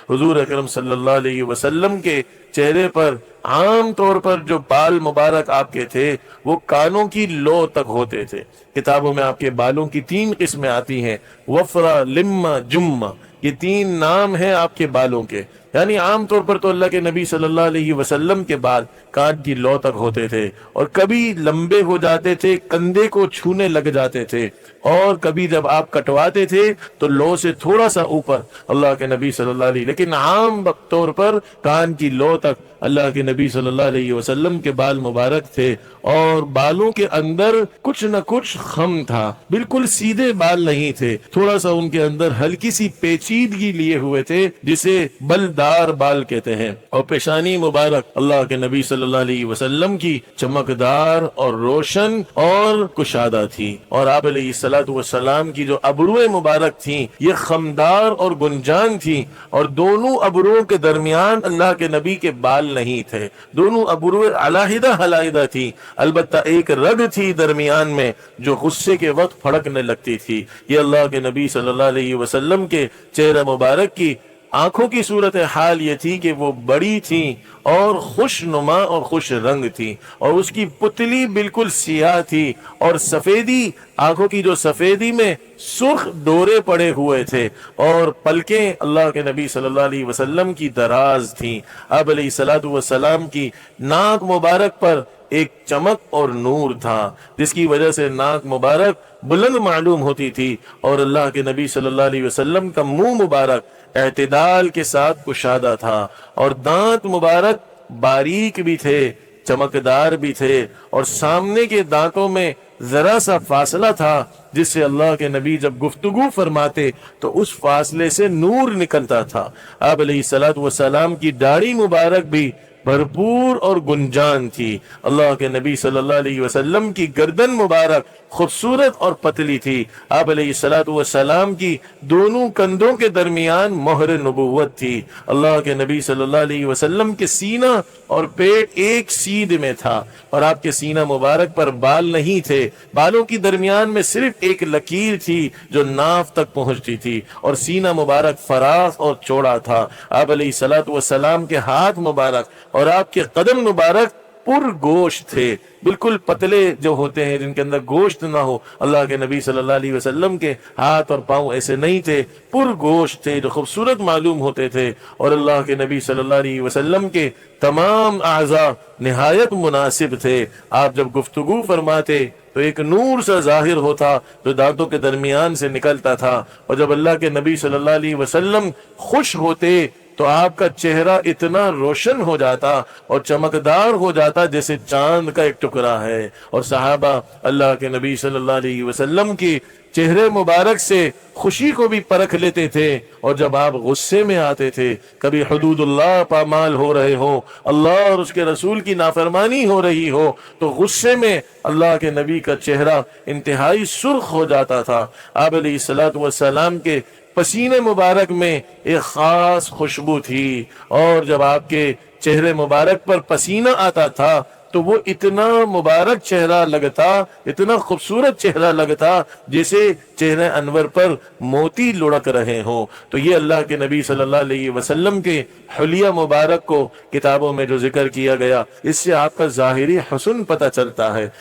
حضور اکرم صلی اللہ علیہ وسلم کے چہرے پر عام طور پر جو بال مبارک آپ کے تھے وہ کانوں کی لو تک ہوتے تھے۔ کتابوں میں آپ کے بالوں کی 3 قسمیں آتی ہیں، وفرا، لما، جمہ، یہ 3 نام ہیں آپ کے بالوں کے۔ یعنی عام طور پر تو اللہ کے نبی صلی اللہ علیہ وسلم کے بال کان کی لو تک ہوتے تھے، اور کبھی لمبے ہو جاتے تھے، کندھے کو چھونے لگ جاتے تھے، اور کبھی جب آپ کٹواتے تھے تو لو سے تھوڑا سا اوپر اللہ کے نبی صلی اللہ علیہ، لیکن عام طور پر کان کی لو تک اللہ کے نبی صلی اللہ علیہ وسلم کے بال مبارک تھے، اور بالوں کے اندر کچھ نہ کچھ خم تھا، بالکل سیدھے بال نہیں تھے، تھوڑا سا ان کے اندر ہلکی سی پیچیدگی لیے ہوئے تھے جسے بلدار بال کہتے ہیں۔ اور پیشانی مبارک اللہ کے نبی صلی اللہ علیہ وسلم کی چمکدار اور روشن اور کشادہ تھی، اور آپ علیہ الصلوۃ والسلام کی جو ابرویں مبارک تھیں یہ خمدار اور گنجان تھیں، اور دونوں ابروؤں کے درمیان اللہ کے نبی کے بال نہیں تھے، دونوں ابرویں علیحدہ علیحدہ تھی، البتہ ایک رگ تھی درمیان میں جو غصے کے وقت پھڑکنے لگتی تھی۔ یہ اللہ کے نبی صلی اللہ علیہ وسلم کے چہرہ مبارک کی آنکھوں کی صورت حال یہ تھی کہ وہ بڑی تھیں اور خوش نما اور خوش رنگ تھی، اور اس کی پتلی بالکل سیاہ تھی، اور سفیدی آنکھوں کی جو سفیدی میں سرخ ڈورے پڑے ہوئے تھے، اور پلکیں اللہ کے نبی صلی اللہ علیہ وسلم کی دراز تھیں۔ آپ علیہ الصلوۃ والسلام کی ناک مبارک پر ایک چمک اور نور تھا جس کی وجہ سے ناک مبارک بلند معلوم ہوتی تھی، اور اللہ کے نبی صلی اللہ علیہ وسلم کا منہ مبارک اعتدال کے ساتھ کشادہ تھا، اور دانت مبارک باریک بھی تھے، چمکدار بھی تھے، اور سامنے کے دانتوں میں ذرا سا فاصلہ تھا جس سے اللہ کے نبی جب گفتگو فرماتے تو اس فاصلے سے نور نکلتا تھا۔ آپ علیہ الصلوۃ والسلام کی داڑھی مبارک بھی بھرپور اور گنجان تھی۔ اللہ کے نبی صلی اللہ علیہ وسلم کی گردن مبارک خوبصورت اور پتلی تھی۔ آپ علیہ الصلوۃ والسلام کی دونوں کندھوں کے درمیان مہر نبوت تھی۔ اللہ کے نبی صلی اللہ علیہ وسلم کے سینہ اور پیٹ ایک سیدھ میں تھا، اور آپ کے سینہ مبارک پر بال نہیں تھے، بالوں کی درمیان میں صرف ایک لکیر تھی جو ناف تک پہنچتی تھی، اور سینہ مبارک فراخ اور چوڑا تھا۔ آپ علیہ الصلوۃ والسلام کے ہاتھ مبارک اور آپ کے قدم مبارک پر گوشت تھے، بالکل پتلے جو ہوتے ہیں جن کے اندر گوشت نہ ہو، اللہ کے نبی صلی اللہ علیہ وسلم کے ہاتھ اور پاؤں ایسے نہیں تھے، پر گوشت تھے جو خوبصورت معلوم ہوتے تھے، اور اللہ کے نبی صلی اللہ علیہ وسلم کے تمام اعضاء نہایت مناسب تھے۔ آپ جب گفتگو فرماتے تو ایک نور سا ظاہر ہوتا جو دانتوں کے درمیان سے نکلتا تھا، اور جب اللہ کے نبی صلی اللہ علیہ وسلم خوش ہوتے تو آپ کا چہرہ اتنا روشن ہو جاتا اور چمکدار ہو جاتا جیسے چاند کا ایک ٹکڑا ہے، اور صحابہ اللہ کے نبی صلی اللہ علیہ وسلم کی چہرے مبارک سے خوشی کو بھی پرکھ لیتے تھے، اور جب آپ غصے میں آتے تھے، کبھی حدود اللہ پامال ہو رہے ہو، اللہ اور اس کے رسول کی نافرمانی ہو رہی ہو، تو غصے میں اللہ کے نبی کا چہرہ انتہائی سرخ ہو جاتا تھا۔ آپ علیہ الصلوۃ والسلام کے پسینے مبارک میں ایک خاص خوشبو تھی، اور جب آپ کے چہرے مبارک پر پسینہ آتا تھا تو وہ اتنا مبارک چہرہ لگتا، اتنا خوبصورت چہرہ لگتا جیسے چہرے انور پر موتی لڑک رہے ہوں۔ تو یہ اللہ کے نبی صلی اللہ علیہ وسلم کے حلیہ مبارک کو کتابوں میں جو ذکر کیا گیا، اس سے آپ کا ظاہری حسن پتہ چلتا ہے۔